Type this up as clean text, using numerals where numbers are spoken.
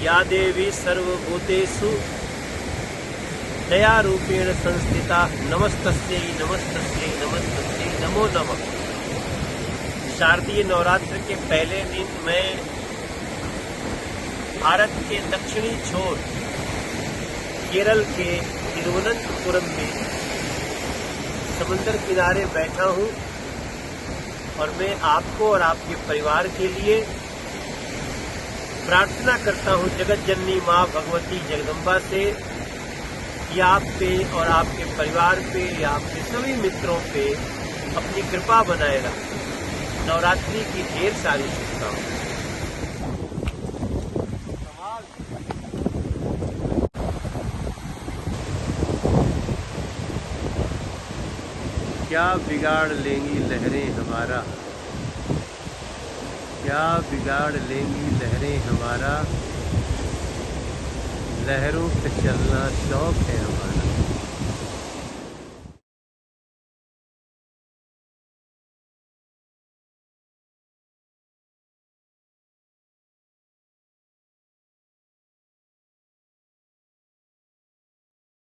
या देवी सर्वभूतेषु दयारूपेण संस्थिता नमस्तस्यै नमस्तस्यै नमस्तस्यै नमो नमः। शारदीय नवरात्र के पहले दिन मैं भारत के दक्षिणी छोर केरल के तिरुवनंतपुरम में समुद्र किनारे बैठा हूं और मैं आपको और आपके परिवार के लिए प्रार्थना करता हूं जगत जननी मां भगवती जगदम्बा से कि आप पे और आपके परिवार पे या आपके सभी मित्रों पे अपनी कृपा बनाए रखें। नवरात्रि की ढेर सारी शुभकामनाएं। क्या बिगाड़ लेंगी लहरें हमारा, क्या बिगाड़ लेंगी लहरें हमारा, लहरों पे चलना शौक है हमारा।